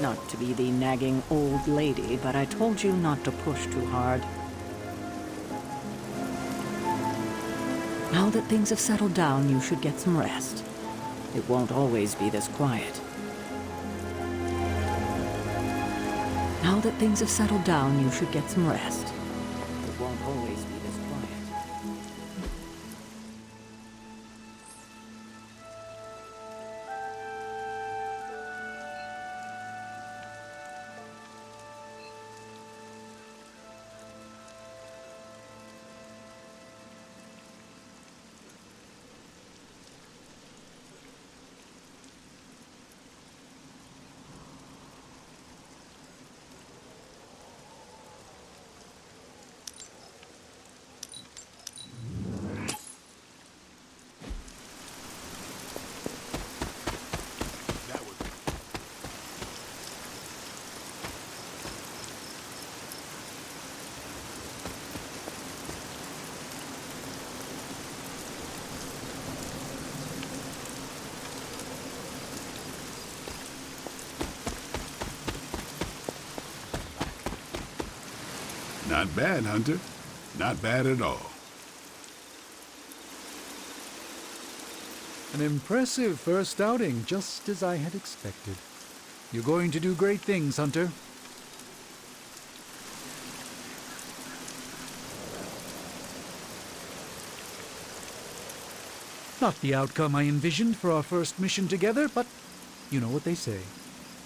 Not to be the nagging old lady, but I told you not to push too hard. Now that things have settled down, you should get some rest. It won't always be this quiet. Now that things have settled down, you should get some rest. It won't always be this quiet. Not bad, Hunter. Not bad at all. An impressive first outing, just as I had expected. You're going to do great things, Hunter. Not the outcome I envisioned for our first mission together, but you know what they say.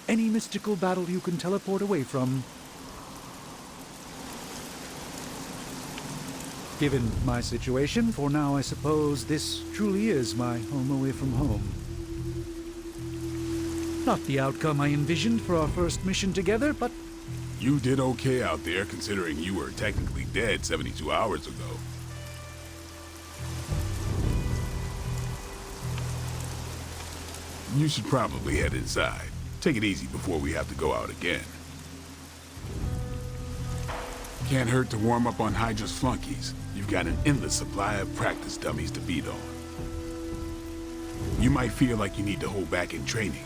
Any mystical battle you can teleport away from. Given my situation, for now I suppose this truly is my home away from home. Not the outcome I envisioned for our first mission together, but You did okay out there, considering you were technically dead 72 hours ago. You should probably head inside. Take it easy before we have to go out again. Can't hurt to warm up on Hydra's flunkies. You've got an endless supply of practice dummies to beat on. You might feel like you need to hold back in training,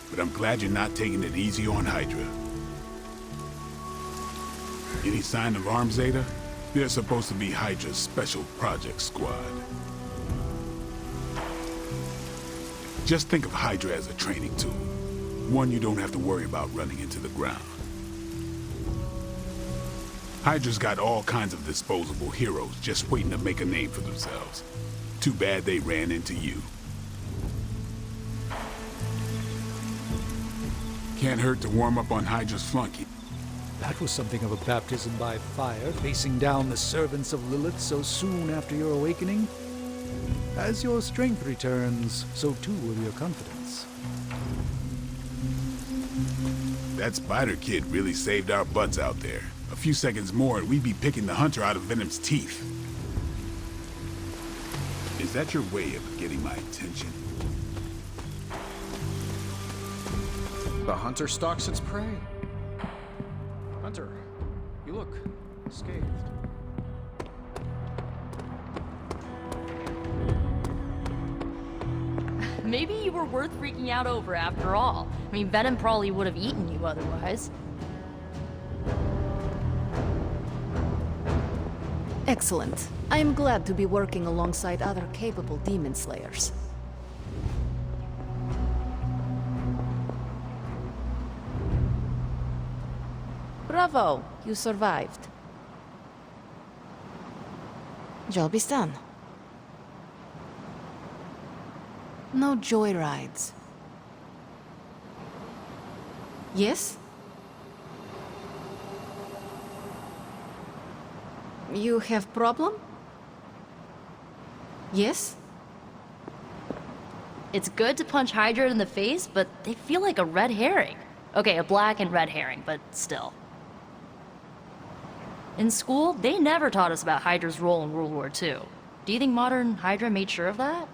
but I'm glad you're not taking it easy on Hydra. Any sign of Arm Zeta? They're supposed to be Hydra's special project squad. Just think of Hydra as a training tool. One you don't have to worry about running into the ground. Hydra's got all kinds of disposable heroes just waiting to make a name for themselves. Too bad they ran into you. Can't hurt to warm up on Hydra's flunky. that was something of a baptism by fire, facing down the servants of Lilith so soon after your awakening. As your strength returns, so too will your confidence. That Spider Kid really saved our butts out there. A few seconds more and we'd be picking the Hunter out of Venom's teeth. Is that your way of getting my attention? The Hunter stalks its prey. Hunter, you look scathed. Maybe you were worth freaking out over after all. I mean, Venom probably would have eaten you otherwise. Excellent. I am glad to be working alongside other capable demon slayers. Bravo! You survived. Job is done. No joyrides. Yes? You have problem? Yes? It's good to punch Hydra in the face, but they feel like a red herring. Okay, a black and red herring, but still. In school, they never taught us about Hydra's role in World War II. Do you think modern Hydra made sure of that?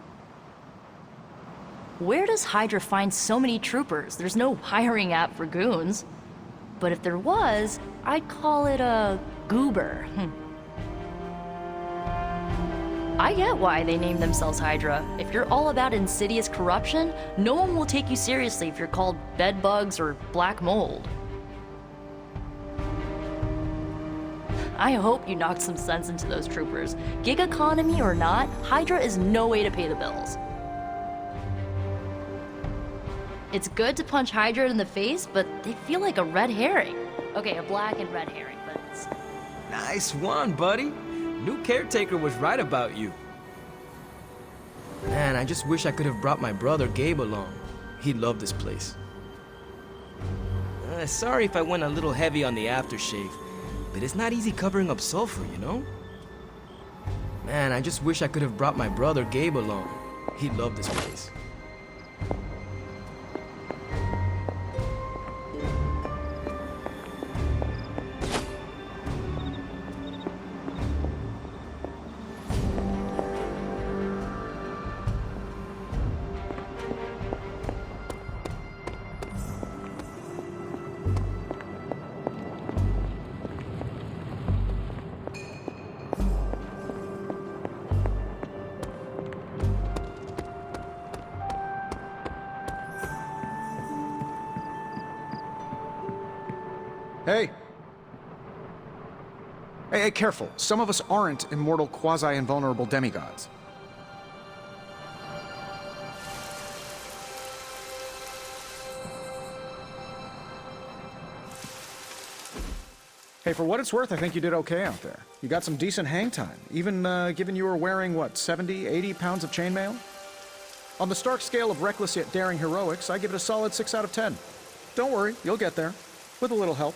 Where does Hydra find so many troopers? There's no hiring app for goons. But if there was, I'd call it a goober. I get why they named themselves Hydra. If you're all about insidious corruption, no one will take you seriously if you're called bedbugs or black mold. I hope you knocked some sense into those troopers. Gig economy or not, Hydra is no way to pay the bills. It's good to punch Hydra in the face, but they feel like a red herring. Okay, a black and red herring, but still. Nice one, buddy. New caretaker was right about you. Man, I just wish I could have brought my brother Gabe along. He'd love this place. Sorry if I went a little heavy on the aftershave, but it's not easy covering up sulfur, you know? Man, I just wish I could have brought my brother Gabe along. He'd love this place. Hey! Hey, careful. Some of us aren't immortal, quasi-invulnerable demigods. Hey, for what it's worth, I think you did okay out there. You got some decent hang time, even given you were wearing, what, 70, 80 pounds of chainmail? On the Stark scale of reckless yet daring heroics, I give it a solid 6 out of 10. Don't worry, you'll get there. With a little help.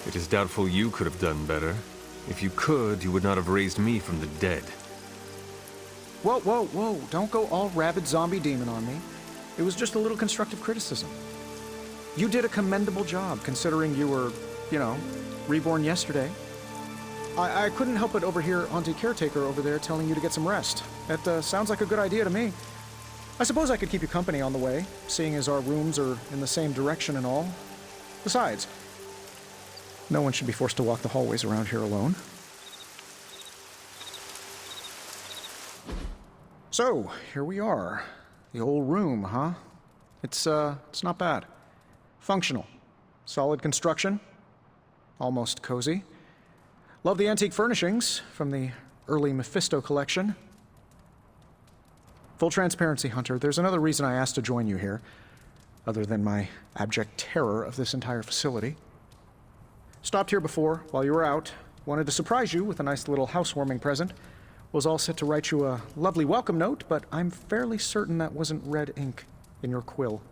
It is doubtful you could have done better. If you could, you would not have raised me from the dead. Whoa, whoa, whoa. Don't go all rabid zombie demon on me. It was just a little constructive criticism. You did a commendable job, considering you were, you know, reborn yesterday. I couldn't help but overhear Auntie Caretaker over there telling you to get some rest. That sounds like a good idea to me. I suppose I could keep you company on the way, seeing as our rooms are in the same direction and all. Besides, no one should be forced to walk the hallways around here alone. So, here we are. The old room, huh? It's not bad. Functional. Solid construction. Almost cozy. Love the antique furnishings from the early Mephisto collection. Full transparency, Hunter, there's another reason I asked to join you here, other than my abject terror of this entire facility. Stopped here before, while you were out. Wanted to surprise you with a nice little housewarming present. Was all set to write you a lovely welcome note, but I'm fairly certain that wasn't red ink in your quill.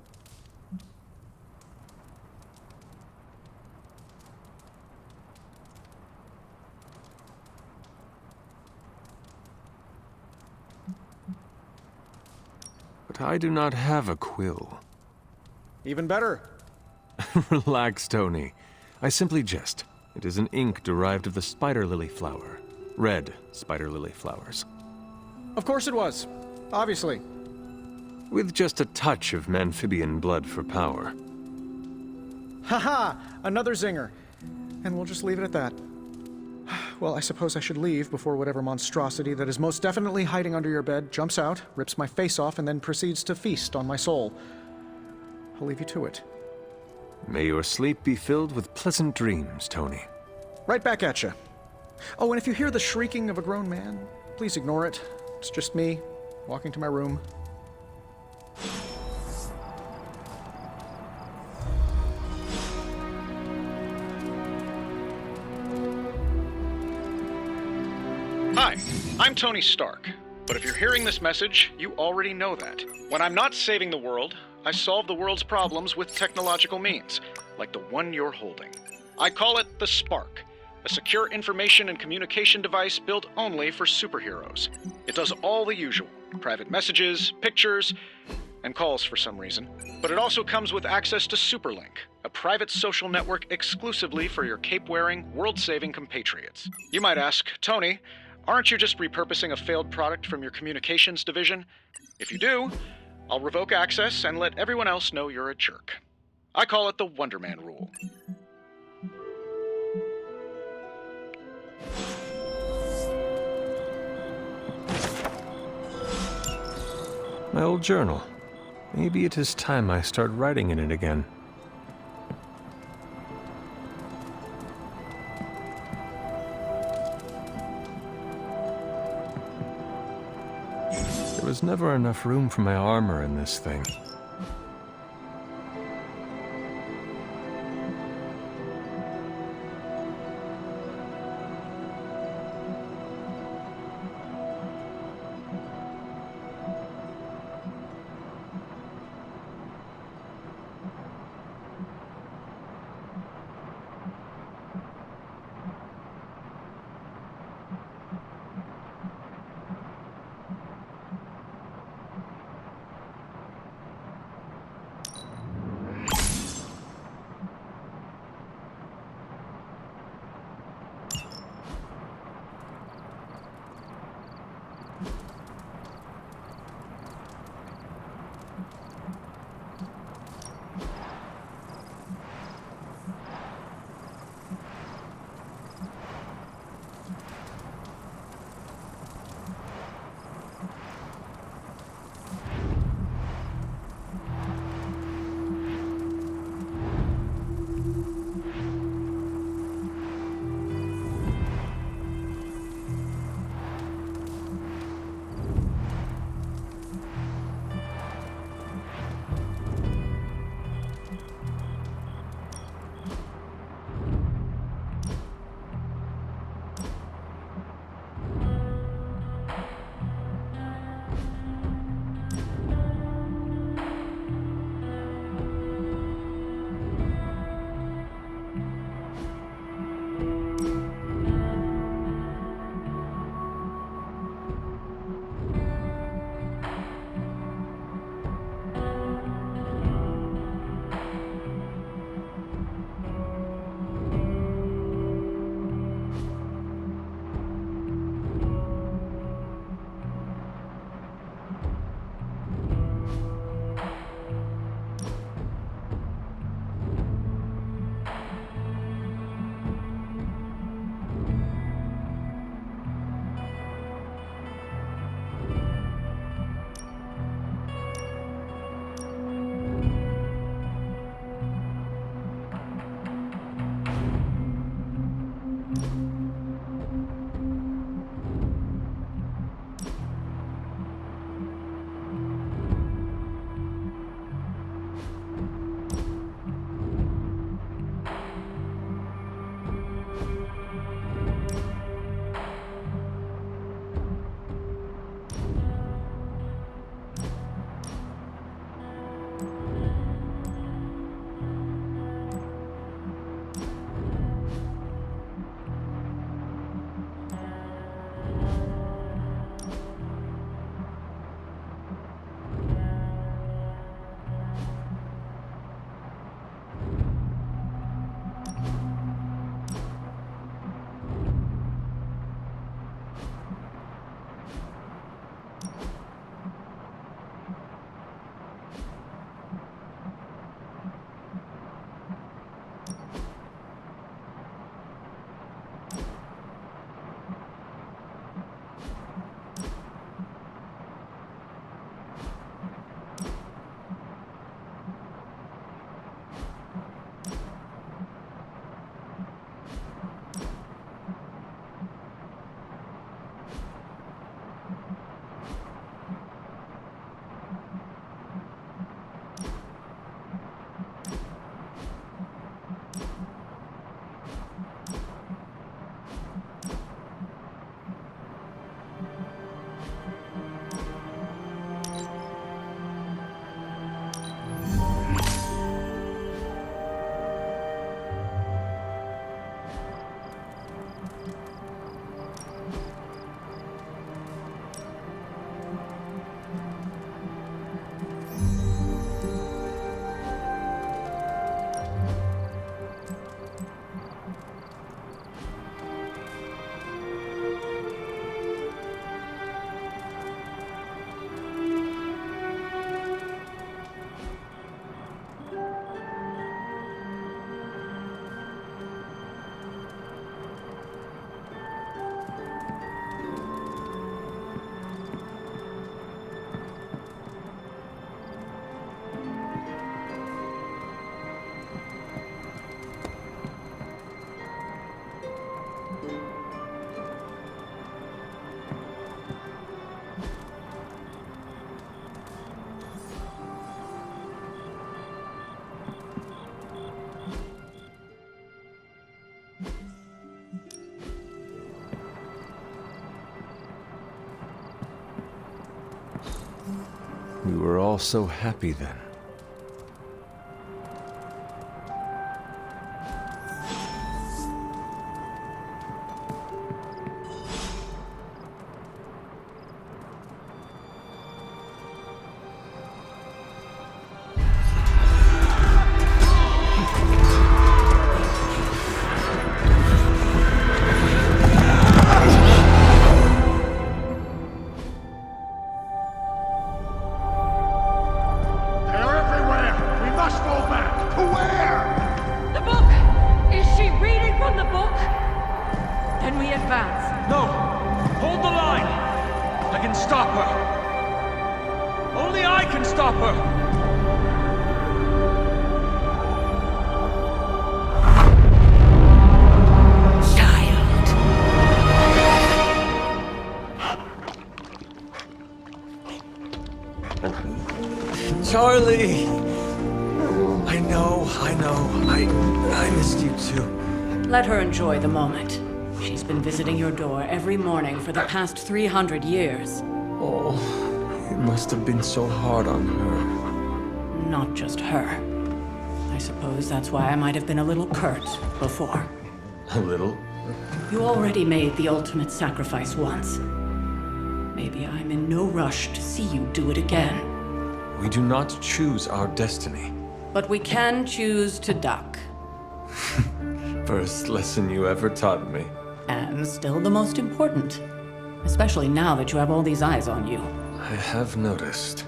But I do not have a quill. Even better. Relax, Tony. I simply jest. It is an ink derived of the spider lily flower. Red spider lily flowers. Of course it was. Obviously. With just a touch of amphibian blood for power. Haha! Another zinger. And we'll just leave it at that. Well, I suppose I should leave before whatever monstrosity that is most definitely hiding under your bed jumps out, rips my face off, and then proceeds to feast on my soul. I'll leave you to it. May your sleep be filled with pleasant dreams, Tony. Right back at you. Oh, and if you hear the shrieking of a grown man, please ignore it. It's just me, walking to my room. Hi, I'm Tony Stark. But if you're hearing this message, you already know that. When I'm not saving the world, I solve the world's problems with technological means, like the one you're holding. I call it the Spark, a secure information and communication device built only for superheroes. It does all the usual, private messages, pictures, and calls for some reason. But it also comes with access to Superlink, a private social network exclusively for your cape-wearing, world-saving compatriots. You might ask, Tony, aren't you just repurposing a failed product from your communications division? If you do, I'll revoke access and let everyone else know you're a jerk. I call it the Wonder Man rule. My old journal. Maybe it is time I start writing in it again. There was never enough room for my armor in this thing. We were all so happy then. They're everywhere! We must fall back! To where? The book! Is she reading from the book? Then we advance. No! Hold the line! I can stop her! Only I can stop her! Charlie! I know. I missed you too. Let her enjoy the moment. She's been visiting your door every morning for the past 300 years. Oh, it must have been so hard on her. Not just her. I suppose that's why I might have been a little curt before. A little? You already made the ultimate sacrifice once. Maybe I'm in no rush to see you do it again. We do not choose our destiny. But we can choose to duck. First lesson you ever taught me. And still the most important. Especially now that you have all these eyes on you. I have noticed.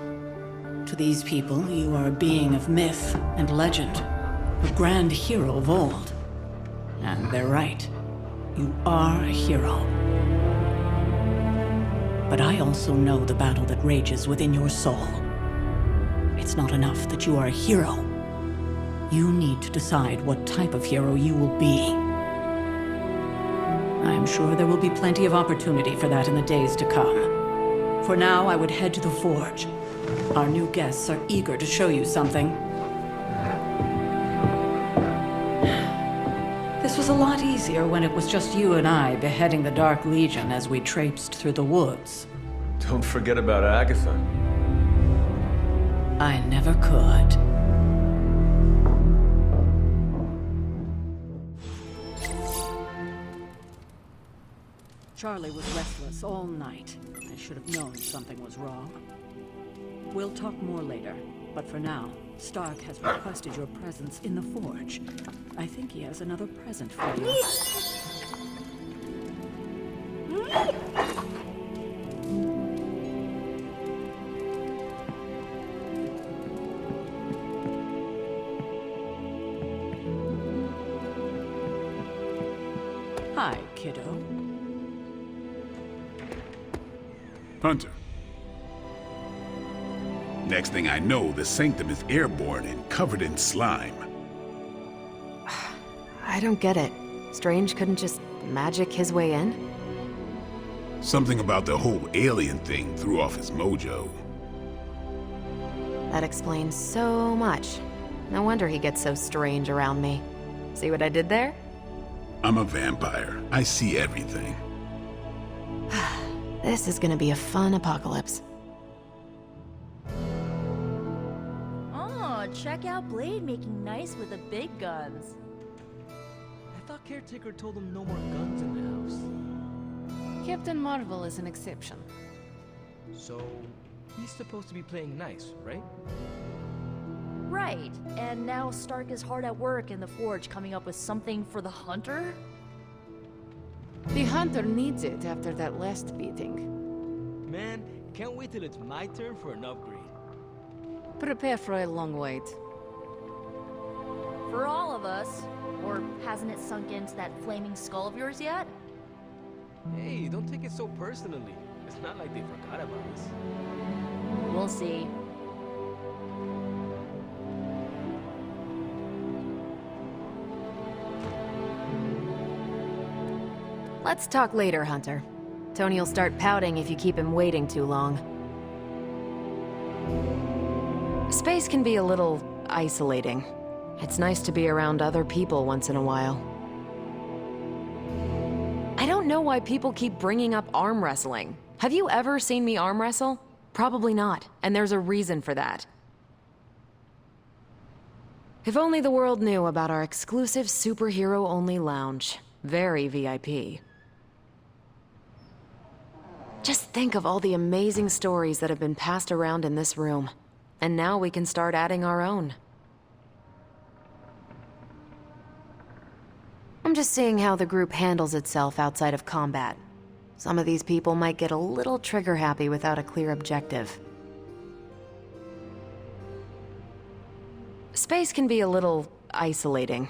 To these people, you are a being of myth and legend. A grand hero of old. And they're right. You are a hero. But I also know the battle that rages within your soul. It's not enough that you are a hero. You need to decide what type of hero you will be. I'm sure there will be plenty of opportunity for that in the days to come. For now, I would head to the forge. Our new guests are eager to show you something. This was a lot easier when it was just you and I beheading the Dark Legion as we traipsed through the woods. Don't forget about Agatha. I never could. Charlie was restless all night. I should have known something was wrong. We'll talk more later, but for now, Stark has requested your presence in the forge. I think he has another present for you. Hi, kiddo. Hunter. Next thing I know, the Sanctum is airborne and covered in slime. I don't get it. Strange couldn't just magic his way in? Something about the whole alien thing threw off his mojo. That explains so much. No wonder he gets so strange around me. See what I did there? I'm a vampire. I see everything. This is gonna be a fun apocalypse. Oh, check out Blade making nice with the big guns. I thought Caretaker told him no more guns in the house. Captain Marvel is an exception. So, he's supposed to be playing nice, right? Right, and now Stark is hard at work in the forge coming up with something for the Hunter? The Hunter needs it after that last beating. Man, can't wait till it's my turn for an upgrade. Prepare for a long wait. For all of us. Or hasn't it sunk into that flaming skull of yours yet? Hey, don't take it so personally. It's not like they forgot about us. We'll see. Let's talk later, Hunter. Tony will start pouting if you keep him waiting too long. Space can be a little isolating. It's nice to be around other people once in a while. I don't know why people keep bringing up arm wrestling. Have you ever seen me arm wrestle? Probably not, and there's a reason for that. If only the world knew about our exclusive superhero-only lounge. Very VIP. Just think of all the amazing stories that have been passed around in this room. And now we can start adding our own. I'm just seeing how the group handles itself outside of combat. Some of these people might get a little trigger-happy without a clear objective. Space can be a little isolating.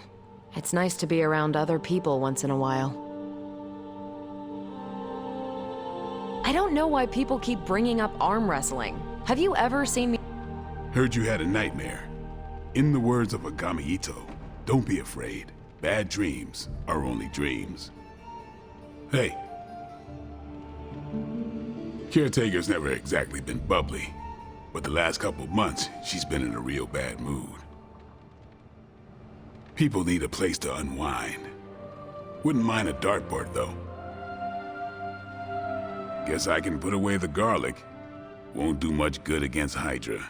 It's nice to be around other people once in a while. I don't know why people keep bringing up arm wrestling. Have you ever seen me? Heard you had a nightmare. In the words of Agami Ito, don't be afraid. Bad dreams are only dreams. Hey. Caretaker's never exactly been bubbly, but the last couple months, she's been in a real bad mood. People need a place to unwind. Wouldn't mind a dartboard, though. Guess I can put away the garlic. Won't do much good against Hydra.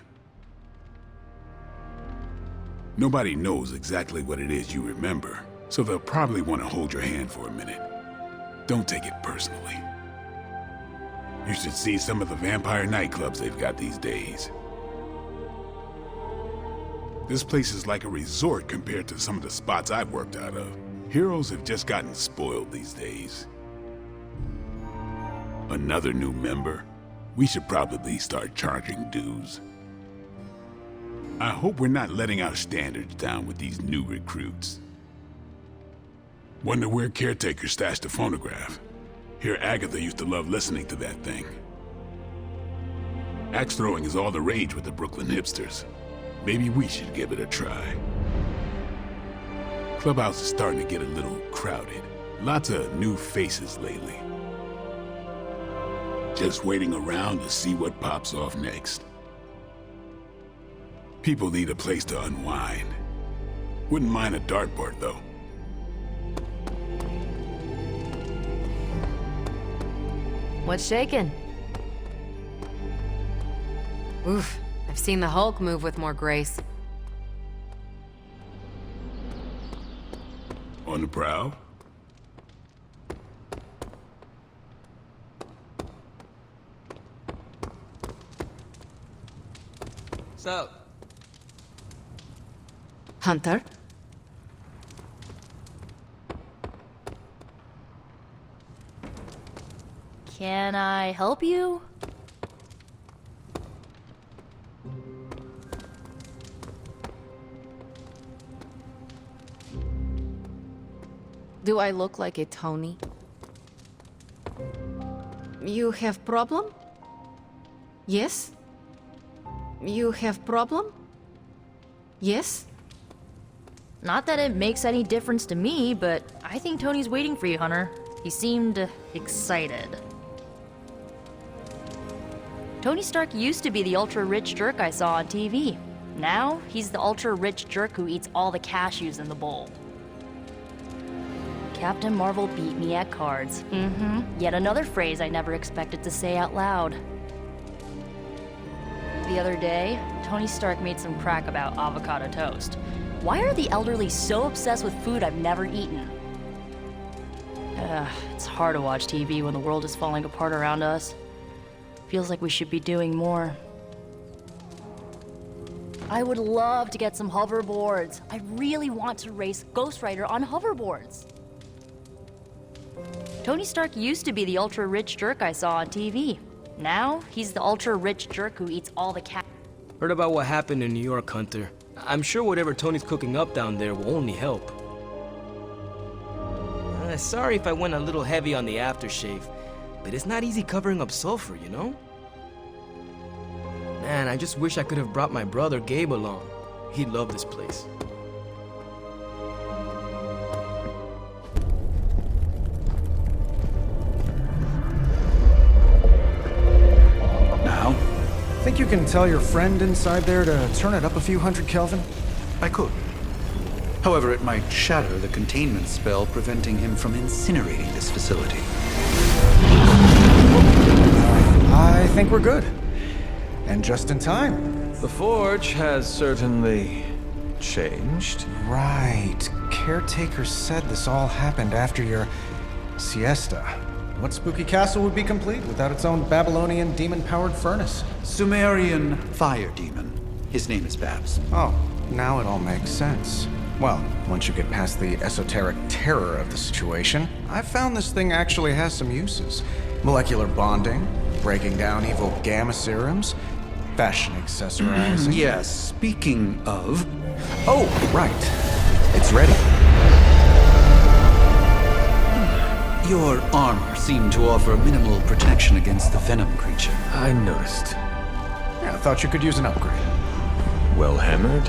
Nobody knows exactly what it is you remember, so they'll probably want to hold your hand for a minute. Don't take it personally. You should see some of the vampire nightclubs they've got these days. This place is like a resort compared to some of the spots I've worked out of. Heroes have just gotten spoiled these days. Another new member? We should probably start charging dues. I hope we're not letting our standards down with these new recruits. Wonder where Caretaker stashed the phonograph. Hear Agatha used to love listening to that thing. Axe throwing is all the rage with the Brooklyn hipsters. Maybe we should give it a try. Clubhouse is starting to get a little crowded. Lots of new faces lately. Just waiting around to see what pops off next. People need a place to unwind. Wouldn't mind a dartboard, though. What's shaking? Oof, I've seen the Hulk move with more grace. On the prowl? What's up? Hunter? Can I help you? Do I look like a Tony? You have problem? Yes? You have problem? Yes? Not that it makes any difference to me, but I think Tony's waiting for you, Hunter. He seemed excited. Tony Stark used to be the ultra-rich jerk I saw on TV. Now, he's the ultra-rich jerk who eats all the cashews in the bowl. Captain Marvel beat me at cards. Yet another phrase I never expected to say out loud. The other day, Tony Stark made some crack about avocado toast. Why are the elderly so obsessed with food I've never eaten? It's hard to watch TV when the world is falling apart around us. Feels like we should be doing more. I would love to get some hoverboards. I really want to race Ghost Rider on hoverboards. Tony Stark used to be the ultra-rich jerk I saw on TV. Now, he's the ultra-rich jerk who eats all the cat. Heard about what happened in New York, Hunter. I'm sure whatever Tony's cooking up down there will only help. Sorry if I went a little heavy on the aftershave, but it's not easy covering up sulfur, you know? Man, I just wish I could have brought my brother Gabe along. He'd love this place. Now? Think you can tell your friend inside there to turn it up a few hundred Kelvin? I could. However, it might shatter the containment spell preventing him from incinerating this facility. I think we're good. And just in time. The Forge has certainly changed. Right. Caretaker said this all happened after your siesta. What spooky castle would be complete without its own Babylonian demon-powered furnace? Sumerian fire demon. His name is Babs. Oh, now it all makes sense. Well, once you get past the esoteric terror of the situation, I've found this thing actually has some uses. Molecular bonding, breaking down evil gamma serums, fashion accessorizing. Yes, speaking of... Oh, right. It's ready. Your armor seemed to offer minimal protection against the venom creature. I noticed. Yeah, I thought you could use an upgrade. Well hammered,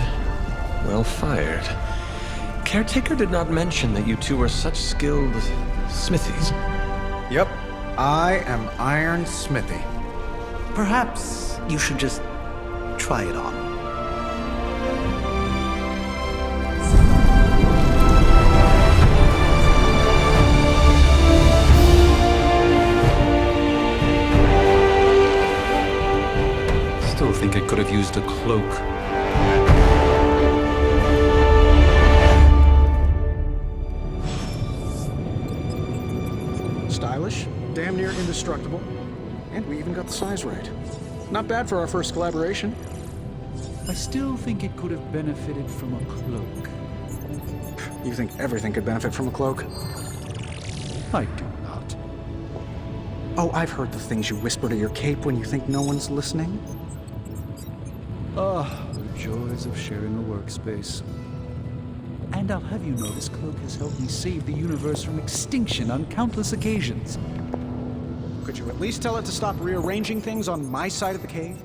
well fired. Caretaker did not mention that you two are such skilled smithies. Yep, I am Iron Smithy. Perhaps you should just try it on. Still think it could have used a cloak. Stylish, damn near indestructible, and we even got the size right. Not bad for our first collaboration. I still think it could have benefited from a cloak. You think everything could benefit from a cloak? I do not. Oh, I've heard the things you whisper to your cape when you think no one's listening. Ah, the joys of sharing a workspace. And I'll have you know this cloak has helped me save the universe from extinction on countless occasions. Could you at least tell it to stop rearranging things on my side of the cave?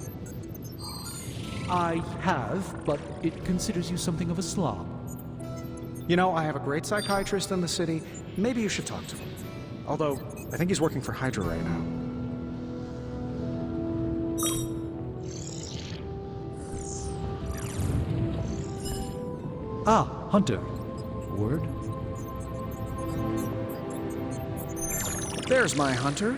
I have, but it considers you something of a slob. You know, I have a great psychiatrist in the city. Maybe you should talk to him. Although, I think he's working for Hydra right now. Ah, Hunter. Word? There's my Hunter.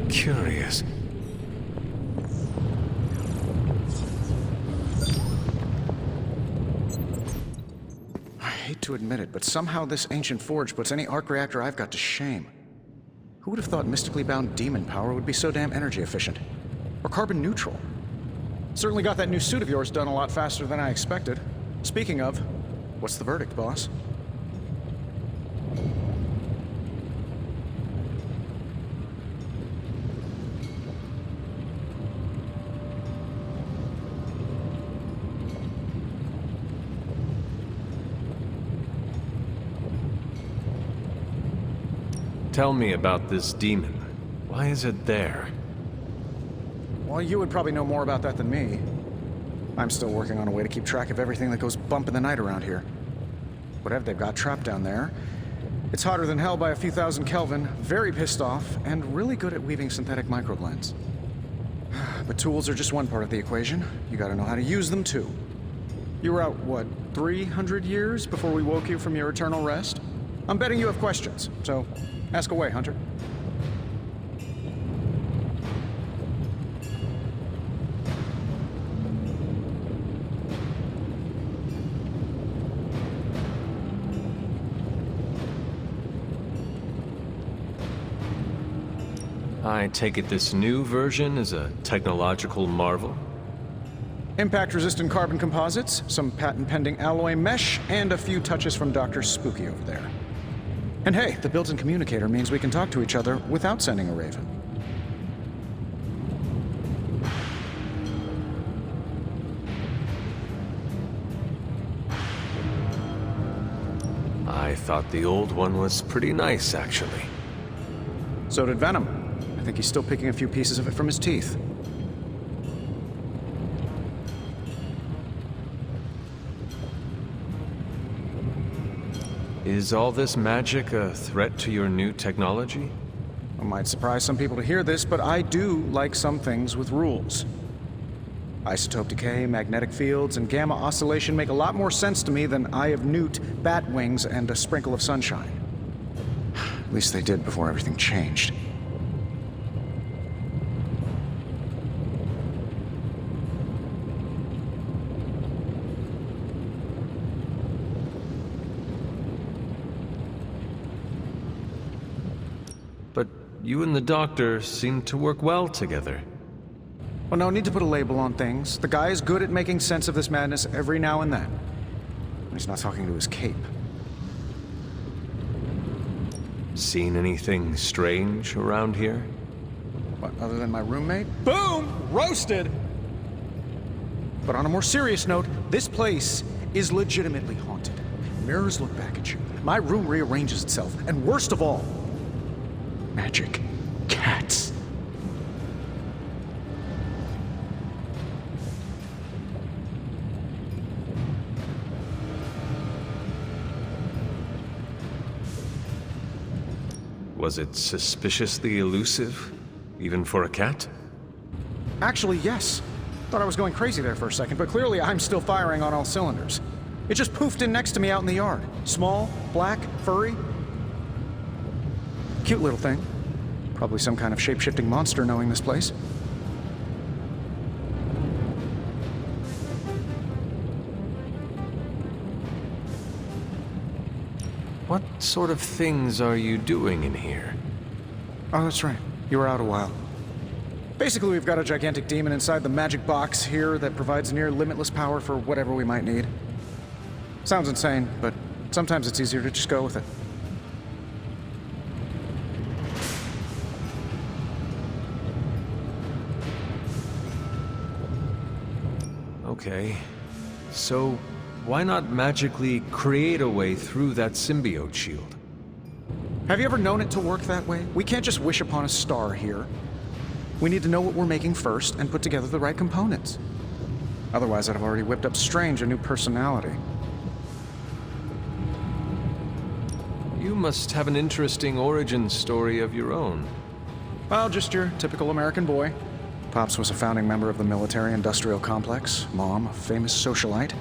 Curious. I hate to admit it, but somehow this ancient forge puts any arc reactor I've got to shame. Who would have thought mystically bound demon power would be so damn energy efficient? Or carbon neutral? Certainly got that new suit of yours done a lot faster than I expected. Speaking of, what's the verdict, boss? Tell me about this demon. Why is it there? Well, you would probably know more about that than me. I'm still working on a way to keep track of everything that goes bump in the night around here. Whatever they've got trapped down there, it's hotter than hell by a few thousand Kelvin, very pissed off, and really good at weaving synthetic microblends. But tools are just one part of the equation. You gotta know how to use them too. You were out, what, 300 years before we woke you from your eternal rest? I'm betting you have questions, so ask away, Hunter. I take it this new version is a technological marvel? Impact-resistant carbon composites, some patent-pending alloy mesh, and a few touches from Dr. Spooky over there. And hey, the built-in communicator means we can talk to each other without sending a raven. I thought the old one was pretty nice, actually. So did Venom. I think he's still picking a few pieces of it from his teeth. Is all this magic a threat to your new technology? It might surprise some people to hear this, but I do like some things with rules. Isotope decay, magnetic fields, and gamma oscillation make a lot more sense to me than Eye of Newt, bat wings, and a sprinkle of sunshine. At least they did before everything changed. But you and the doctor seem to work well together. Well, no need to put a label on things. The guy is good at making sense of this madness every now and then. He's not talking to his cape. Seen anything strange around here? What, other than my roommate? Boom! Roasted! But on a more serious note, this place is legitimately haunted. Mirrors look back at you. My room rearranges itself. And worst of all, magic cats. Was it suspiciously elusive, even for a cat? Actually, yes. Thought I was going crazy there for a second, but clearly I'm still firing on all cylinders. It just poofed in next to me out in the yard. Small, black, furry. Cute little thing. Probably some kind of shape-shifting monster knowing this place. What sort of things are you doing in here? Oh, that's right. You were out a while. Basically, we've got a gigantic demon inside the magic box here that provides near limitless power for whatever we might need. Sounds insane, but sometimes it's easier to just go with it. Okay. So, why not magically create a way through that symbiote shield? Have you ever known it to work that way? We can't just wish upon a star here. We need to know what we're making first and put together the right components. Otherwise, I'd have already whipped up Strange a new personality. You must have an interesting origin story of your own. Well, just your typical American boy. Pops was a founding member of the military-industrial complex. Mom, a famous socialite.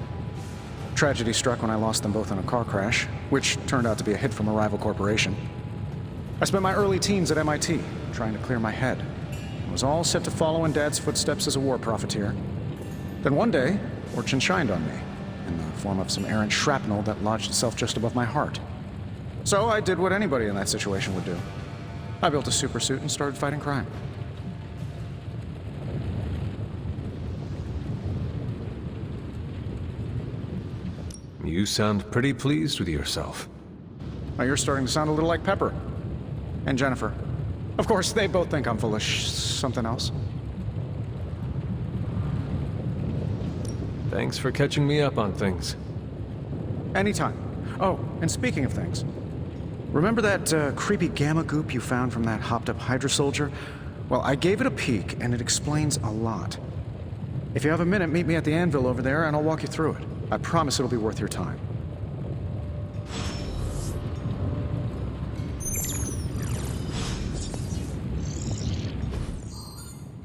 Tragedy struck when I lost them both in a car crash, which turned out to be a hit from a rival corporation. I spent my early teens at MIT, trying to clear my head. I was all set to follow in Dad's footsteps as a war profiteer. Then one day, fortune shined on me, in the form of some errant shrapnel that lodged itself just above my heart. So I did what anybody in that situation would do. I built a supersuit and started fighting crime. You sound pretty pleased with yourself. Now you're starting to sound a little like Pepper. And Jennifer. Of course, they both think I'm full of something else. Thanks for catching me up on things. Anytime. Oh, and speaking of things, remember that creepy gamma goop you found from that hopped-up Hydra soldier? Well, I gave it a peek, and it explains a lot. If you have a minute, meet me at the anvil over there, and I'll walk you through it. I promise it'll be worth your time.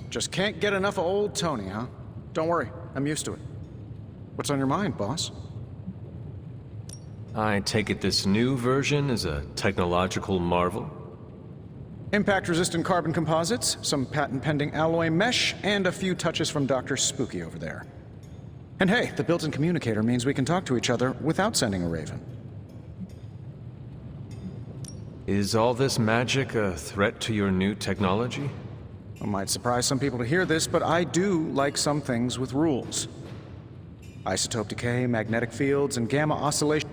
Just can't get enough of old Tony, huh? Don't worry, I'm used to it. What's on your mind, boss? I take it this new version is a technological marvel? Impact-resistant carbon composites, some patent-pending alloy mesh, and a few touches from Dr. Spooky over there. And hey, the built-in communicator means we can talk to each other without sending a raven. Is all this magic a threat to your new technology? It might surprise some people to hear this, but I do like some things with rules. Isotope decay, magnetic fields, and gamma oscillation.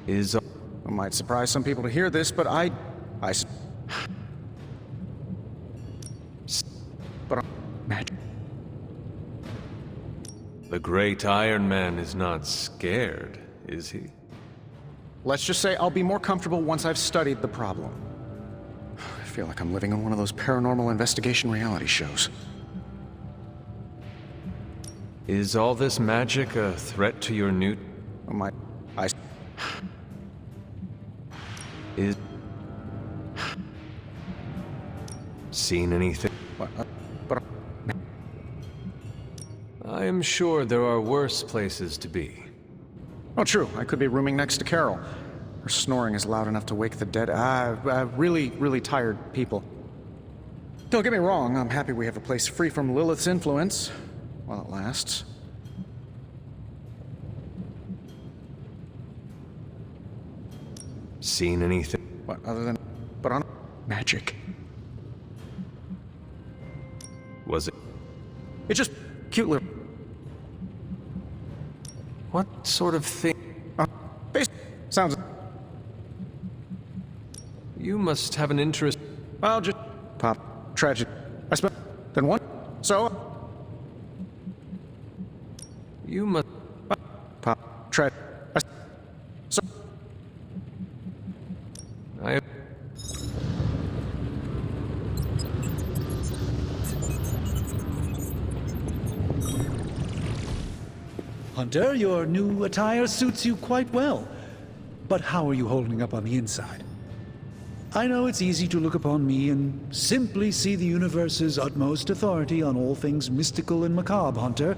Is... It might surprise some people to hear this, but magic. The great Iron Man is not scared, is he? Let's just say I'll be more comfortable once I've studied the problem. I feel like I'm living in one of those paranormal investigation reality shows. Is all this magic a threat to your new... Oh my... Is... Seen anything? What? But... I am sure there are worse places to be. Oh, true. I could be rooming next to Carol. Her snoring is loud enough to wake the dead. Really, really tired people. Don't get me wrong, I'm happy we have a place free from Lilith's influence, while it lasts. Seen anything? What, other than... but on... magic. Was it? It's just cute little... What sort of thing? Sounds... You must have an interest... I'll just... Pop. Tragic. I spent... Then what? So... You must... Pop. Tragic. So... I... Hunter, your new attire suits you quite well. But how are you holding up on the inside? I know it's easy to look upon me and simply see the universe's utmost authority on all things mystical and macabre, Hunter.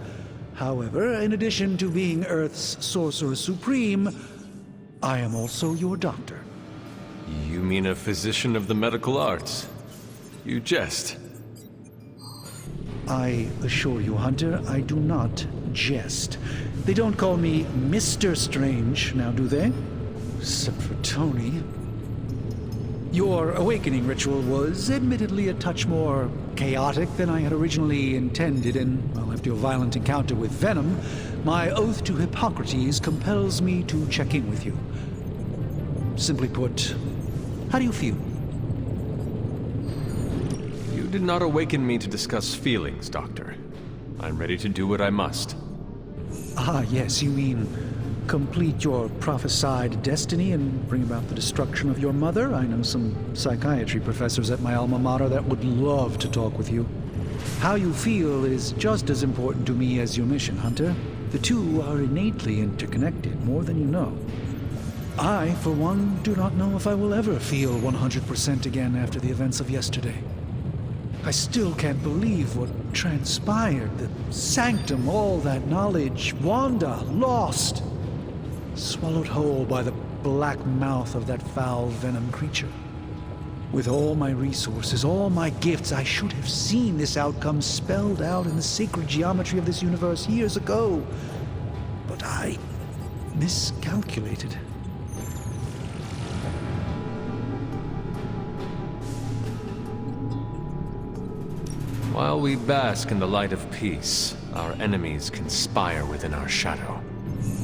However, in addition to being Earth's Sorcerer Supreme, I am also your doctor. You mean a physician of the medical arts? You jest. I assure you, Hunter, I do not jest. They don't call me Mr. Strange, now do they? Except for Tony. Your awakening ritual was admittedly a touch more chaotic than I had originally intended, and, well, after your violent encounter with Venom, my oath to Hippocrates compels me to check in with you. Simply put, how do you feel? You did not awaken me to discuss feelings, Doctor. I'm ready to do what I must. Ah, yes, you mean complete your prophesied destiny and bring about the destruction of your mother? I know some psychiatry professors at my alma mater that would love to talk with you. How you feel is just as important to me as your mission, Hunter. The two are innately interconnected, more than you know. I, for one, do not know if I will ever feel 100% again after the events of yesterday. I still can't believe what transpired. The sanctum, all that knowledge, Wanda, lost. Swallowed whole by the black mouth of that foul venom creature. With all my resources, all my gifts, I should have seen this outcome spelled out in the sacred geometry of this universe years ago. But I miscalculated. While we bask in the light of peace, our enemies conspire within our shadow.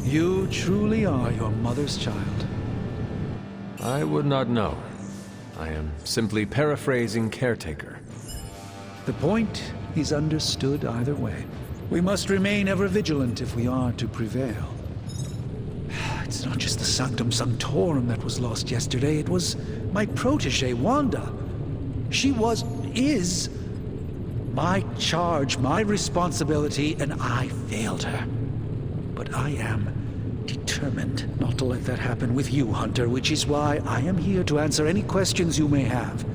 You truly are your mother's child. I would not know. I am simply paraphrasing Caretaker. The point is understood either way. We must remain ever vigilant if we are to prevail. It's not just the Sanctum Sanctorum that was lost yesterday, it was my protege, Wanda. She is my charge, my responsibility, and I failed her. But I am determined not to let that happen with you, Hunter, which is why I am here to answer any questions you may have.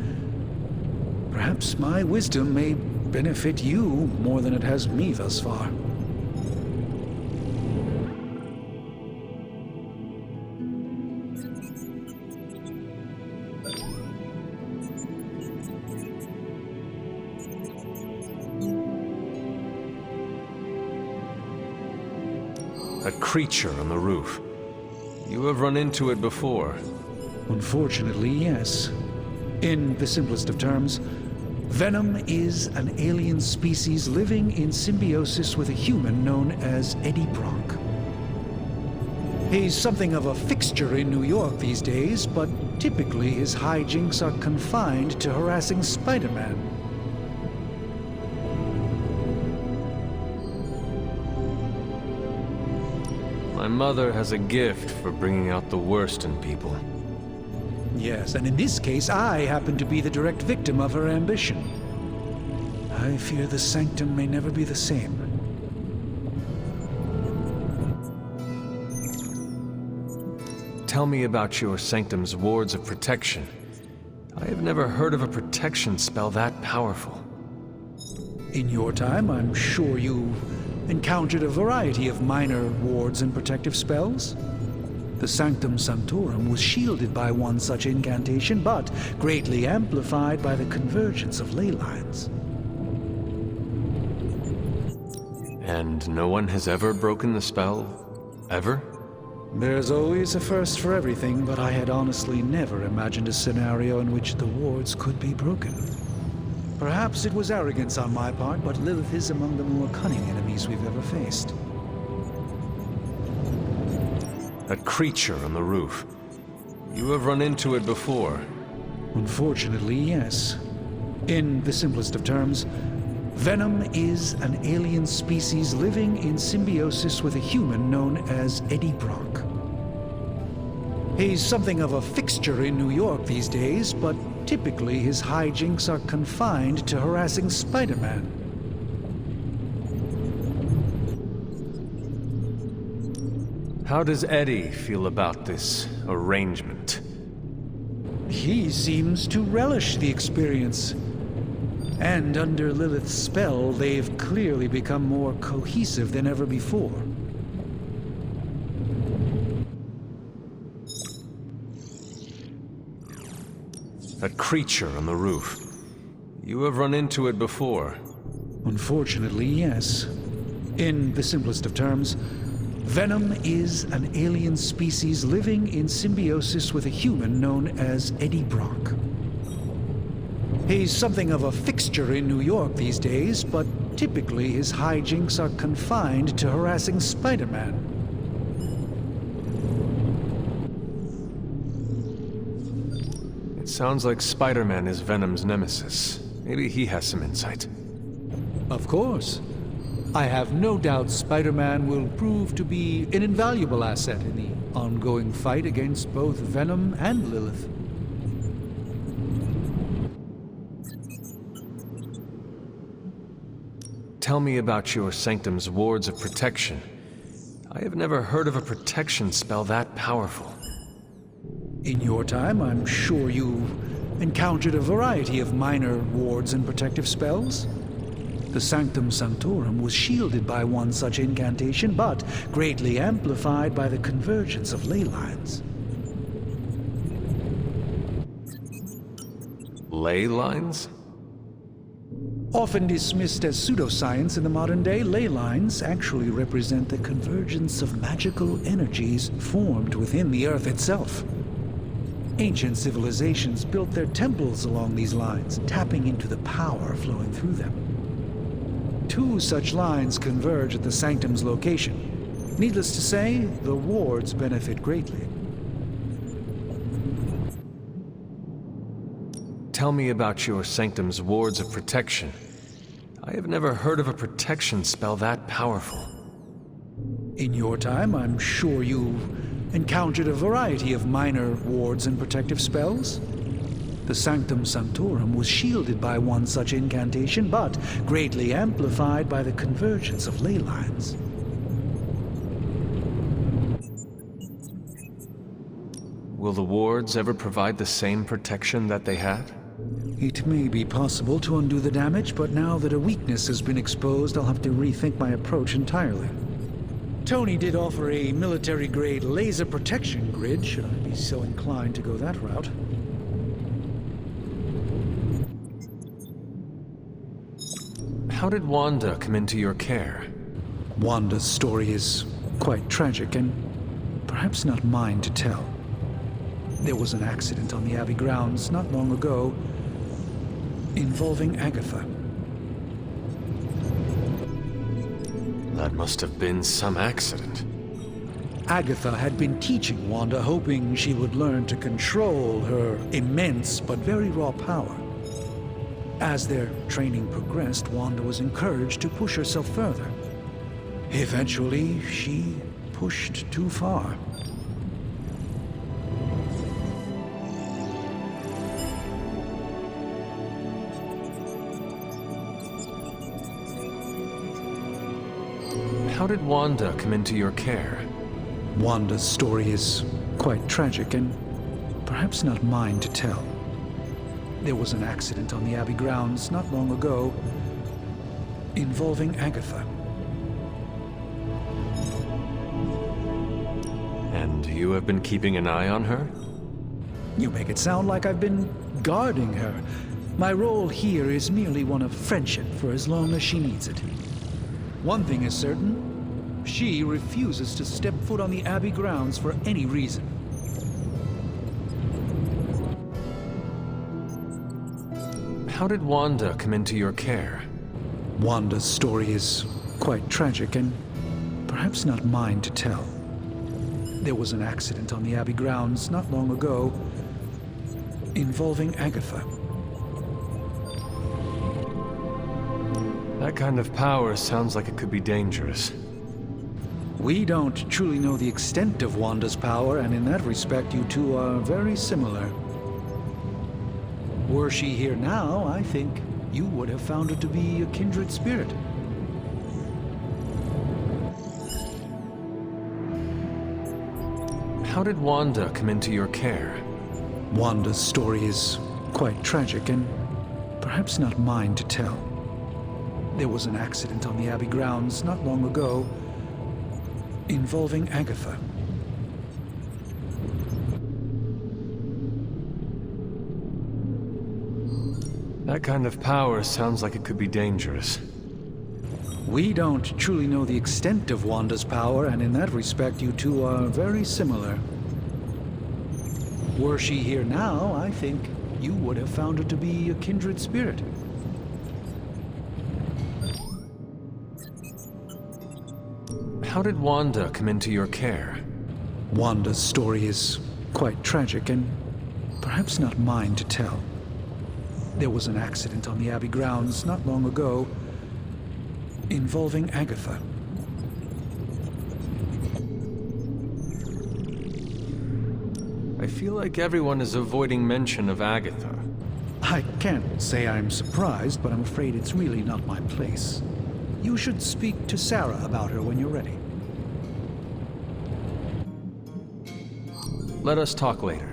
Perhaps my wisdom may benefit you more than it has me thus far. A creature on the roof. You have run into it before. Unfortunately, yes. In the simplest of terms, Venom is an alien species living in symbiosis with a human known as Eddie Brock. He's something of a fixture in New York these days, but typically his hijinks are confined to harassing Spider-Man. My mother has a gift for bringing out the worst in people. Yes, and in this case, I happen to be the direct victim of her ambition. I fear the Sanctum may never be the same. Tell me about your Sanctum's wards of protection. I have never heard of a protection spell that powerful. In your time, I'm sure you encountered a variety of minor wards and protective spells. The Sanctum Sanctorum was shielded by one such incantation, but greatly amplified by the convergence of ley lines. And no one has ever broken the spell? Ever? There's always a first for everything, but I had honestly never imagined a scenario in which the wards could be broken. Perhaps it was arrogance on my part, but Lilith is among the more cunning enemies we've ever faced. That creature on the roof. You have run into it before. Unfortunately, yes. In the simplest of terms, Venom is an alien species living in symbiosis with a human known as Eddie Brock. He's something of a fixture in New York these days, but typically his hijinks are confined to harassing Spider-Man. How does Eddie feel about this arrangement? He seems to relish the experience. And under Lilith's spell, they've clearly become more cohesive than ever before. That creature on the roof. You have run into it before. Unfortunately, yes. In the simplest of terms, Venom is an alien species living in symbiosis with a human known as Eddie Brock. He's something of a fixture in New York these days, but typically his hijinks are confined to harassing Spider-Man. It sounds like Spider-Man is Venom's nemesis. Maybe he has some insight. Of course. I have no doubt Spider-Man will prove to be an invaluable asset in the ongoing fight against both Venom and Lilith. Tell me about your Sanctum's wards of protection. I have never heard of a protection spell that powerful. In your time, I'm sure you encountered a variety of minor wards and protective spells. The Sanctum Sanctorum was shielded by one such incantation, but greatly amplified by the convergence of ley lines. Ley lines? Often dismissed as pseudoscience in the modern day, ley lines actually represent the convergence of magical energies formed within the Earth itself. Ancient civilizations built their temples along these lines, tapping into the power flowing through them. 2 such lines converge at the Sanctum's location. Needless to say, the wards benefit greatly. Tell me about your Sanctum's wards of protection. I have never heard of a protection spell that powerful. In your time, I'm sure you encountered a variety of minor wards and protective spells. The Sanctum Sanctorum was shielded by one such incantation, but greatly amplified by the convergence of ley lines. Will the wards ever provide the same protection that they had? It may be possible to undo the damage, but now that a weakness has been exposed, I'll have to rethink my approach entirely. Tony did offer a military-grade laser protection grid, should I be so inclined to go that route. How did Wanda come into your care? Wanda's story is quite tragic, and perhaps not mine to tell. There was an accident on the Abbey grounds not long ago involving Agatha. That must have been some accident. Agatha had been teaching Wanda, hoping she would learn to control her immense but very raw power. As their training progressed, Wanda was encouraged to push herself further. Eventually, she pushed too far. How did Wanda come into your care? Wanda's story is quite tragic and perhaps not mine to tell. There was an accident on the Abbey grounds not long ago involving Agatha. And you have been keeping an eye on her? You make it sound like I've been guarding her. My role here is merely one of friendship for as long as she needs it. One thing is certain. She refuses to step foot on the Abbey grounds for any reason. How did Wanda come into your care? Wanda's story is quite tragic and perhaps not mine to tell. There was an accident on the Abbey grounds not long ago involving Agatha. That kind of power sounds like it could be dangerous. We don't truly know the extent of Wanda's power, and in that respect, you two are very similar. Were she here now, I think you would have found her to be a kindred spirit. How did Wanda come into your care? Wanda's story is quite tragic and perhaps not mine to tell. There was an accident on the Abbey grounds not long ago involving Agatha. That kind of power sounds like it could be dangerous. We don't truly know the extent of Wanda's power, and in that respect, you two are very similar. Were she here now, I think you would have found her to be a kindred spirit. How did Wanda come into your care? Wanda's story is quite tragic and perhaps not mine to tell. There was an accident on the Abbey grounds not long ago involving Agatha. I feel like everyone is avoiding mention of Agatha. I can't say I'm surprised, but I'm afraid it's really not my place. You should speak to Sarah about her when you're ready. Let us talk later.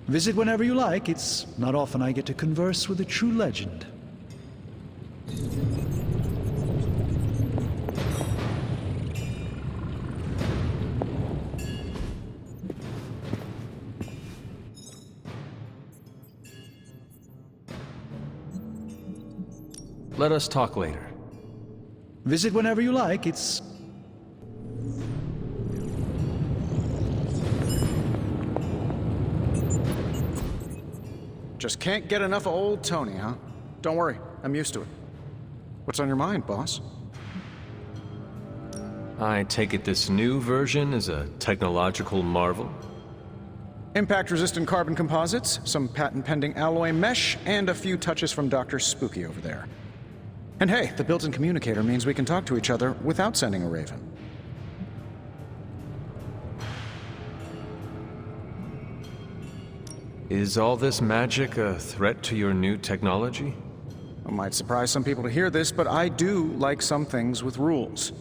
Visit whenever you like. It's not often I get to converse with a true legend. Let us talk later. Visit whenever you like. It's... Just can't get enough of old Tony, huh? Don't worry, I'm used to it. What's on your mind, boss? I take it this new version is a technological marvel? Impact-resistant carbon composites, some patent-pending alloy mesh, and a few touches from Dr. Spooky over there. And hey, the built-in communicator means we can talk to each other without sending a raven. Is all this magic a threat to your new technology? It might surprise some people to hear this, but I do like some things with rules.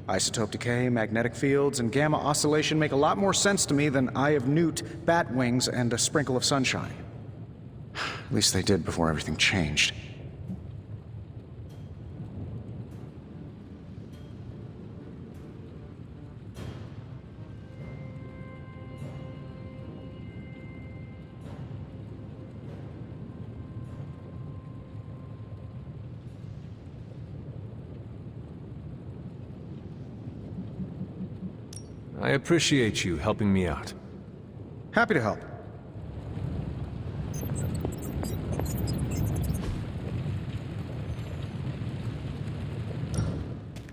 Isotope decay, magnetic fields, and gamma oscillation make a lot more sense to me than Eye of Newt, bat wings, and a sprinkle of sunshine. At least they did before everything changed. I appreciate you helping me out. Happy to help.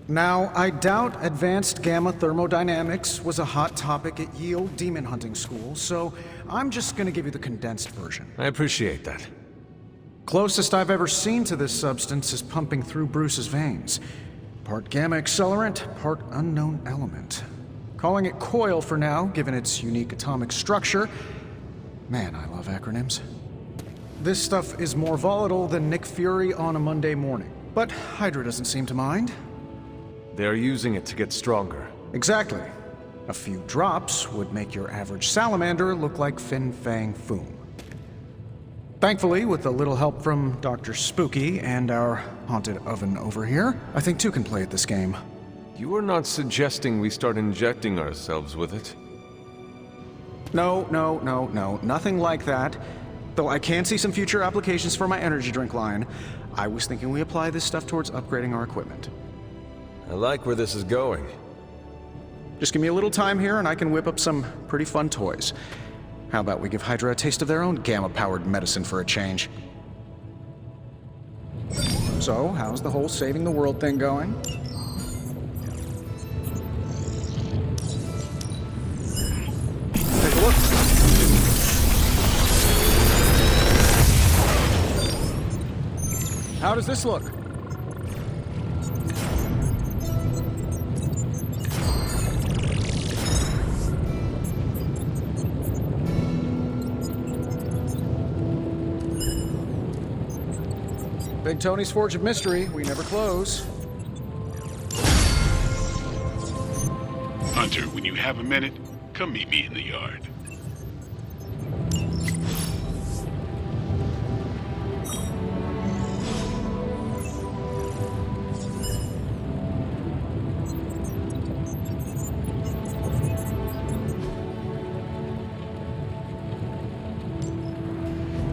Now, I doubt advanced gamma thermodynamics was a hot topic at Yield Demon Hunting School, so I'm just gonna give you the condensed version. I appreciate that. Closest I've ever seen to this substance is pumping through Bruce's veins. Part gamma accelerant, part unknown element. Calling it coil for now, given its unique atomic structure. Man, I love acronyms. This stuff is more volatile than Nick Fury on a Monday morning. But Hydra doesn't seem to mind. They're using it to get stronger. Exactly. A few drops would make your average salamander look like Fin Fang Foom. Thankfully, with a little help from Dr. Spooky and our haunted oven over here, I think two can play at this game. You are not suggesting we start injecting ourselves with it? No, nothing like that. Though I can see some future applications for my energy drink line. I was thinking we apply this stuff towards upgrading our equipment. I like where this is going. Just give me a little time here and I can whip up some pretty fun toys. How about we give Hydra a taste of their own gamma-powered medicine for a change? So, how's the whole saving the world thing going? Take a look. How does this look? Big Tony's Forge of Mystery. We never close. Hunter, when you have a minute, come meet me in the yard.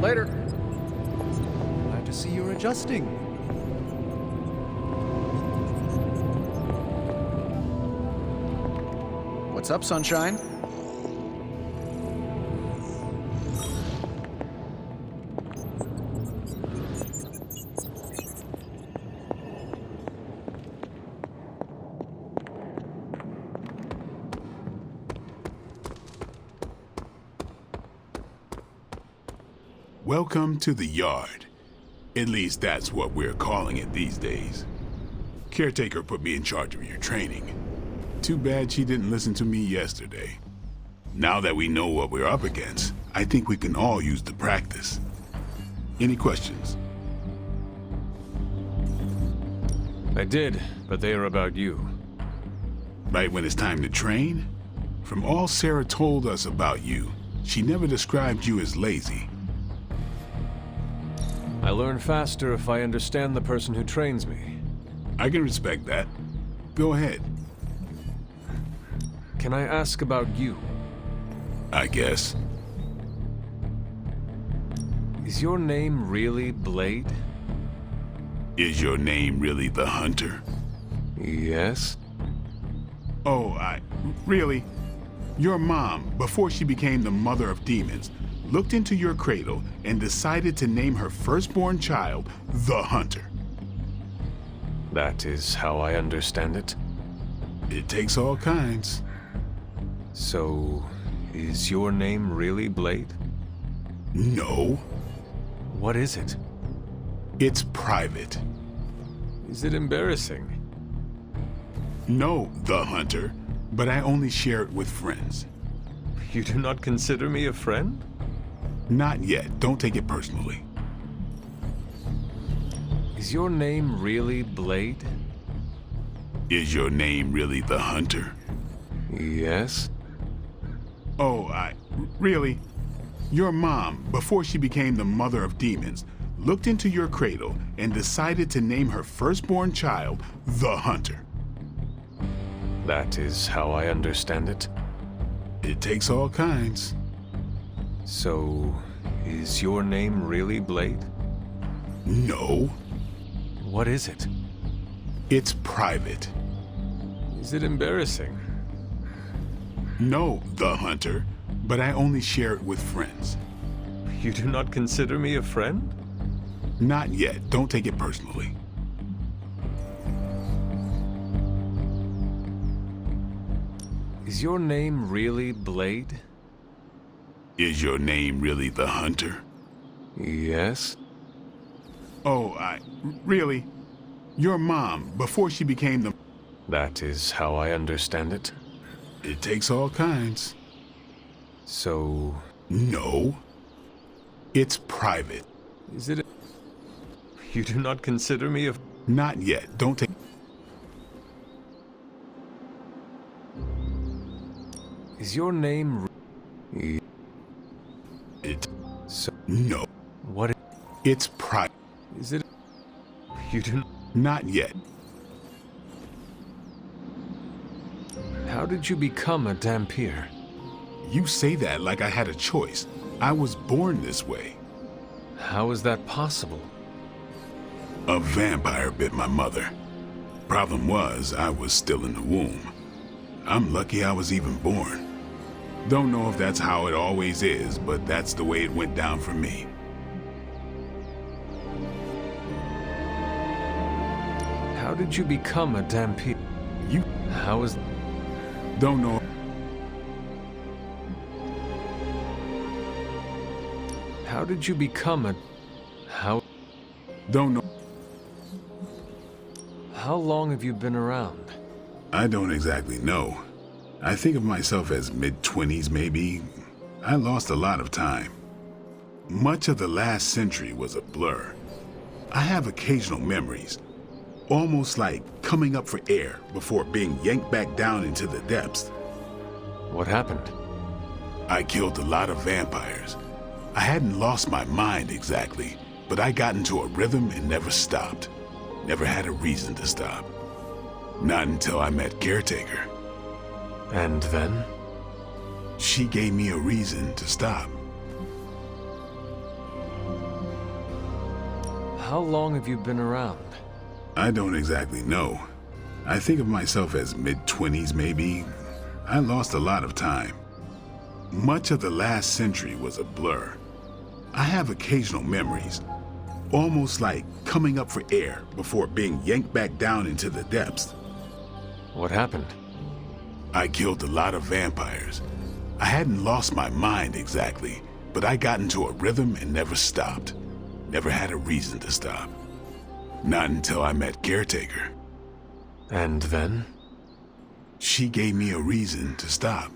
Later. Glad to see you're adjusting. What's up, sunshine? Welcome to the yard. At least that's what we're calling it these days. Caretaker put me in charge of your training. Too bad she didn't listen to me yesterday. Now that we know what we're up against, I think we can all use the practice. Any questions? I did, but they are about you. Right when it's time to train? From all Sarah told us about you, she never described you as lazy. I learn faster if I understand the person who trains me. I can respect that. Go ahead. Can I ask about you? I guess. Is your name really Blade? Is your name really the Hunter? Yes. Oh, really? Your mom, before she became the mother of demons, looked into your cradle and decided to name her firstborn child the Hunter. That is how I understand it. It takes all kinds. So, is your name really Blade? No. What is it? It's private. Is it embarrassing? No, the Hunter, but I only share it with friends. You do not consider me a friend? Not yet. Don't take it personally. Is your name really Blade? Is your name really the Hunter? Yes. Oh, really? Your mom, before she became the mother of demons, looked into your cradle and decided to name her firstborn child the Hunter. That is how I understand it. It takes all kinds. So, is your name really Blade? No. What is it? It's private. Is it embarrassing? No, the Hunter, but I only share it with friends. You do not consider me a friend? Not yet. Don't take it personally. Is your name really Blade? Is your name really the Hunter? Yes. Oh, really? Your mom, before she became the... That is how I understand it. It takes all kinds. So... No. It's private. Is it... You do not consider me a... Not yet. Don't take... Is your name... It... So... No. What... It's private. Is it... You do... Not yet. How did you become a Dhampir? You say that like I had a choice. I was born this way. How is that possible? A vampire bit my mother. Problem was, I was still in the womb. I'm lucky I was even born. Don't know if that's how it always is, but that's the way it went down for me. How did you become a Dhampir? You... How is... Don't know. How did you become a... How... Don't know. How long have you been around? I don't exactly know. I think of myself as mid-20s, maybe. I lost a lot of time. Much of the last century was a blur. I have occasional memories, almost like coming up for air before being yanked back down into the depths. What happened? I killed a lot of vampires. I hadn't lost my mind exactly, but I got into a rhythm and never stopped. Never had a reason to stop. Not until I met Caretaker. And then? She gave me a reason to stop. How long have you been around? I don't exactly know. I think of myself as mid-20s, maybe. I lost a lot of time. Much of the last century was a blur. I have occasional memories, almost like coming up for air before being yanked back down into the depths. What happened? I killed a lot of vampires. I hadn't lost my mind exactly, but I got into a rhythm and never stopped. Never had a reason to stop. Not until I met Caretaker. And then? She gave me a reason to stop.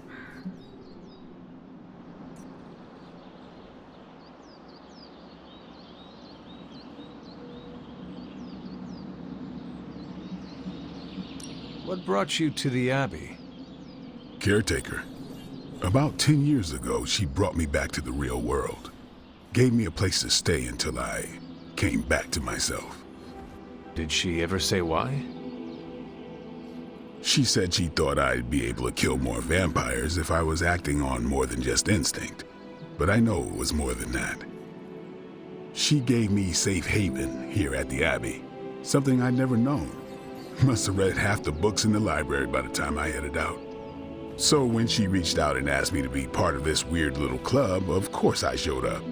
What brought you to the Abbey? Caretaker. About 10 years ago, she brought me back to the real world. Gave me a place to stay until I came back to myself. Did she ever say why? She said she thought I'd be able to kill more vampires if I was acting on more than just instinct. But I know it was more than that. She gave me safe haven here at the Abbey. Something I'd never known. Must have read half the books in the library by the time I headed out. So when she reached out and asked me to be part of this weird little club, of course I showed up.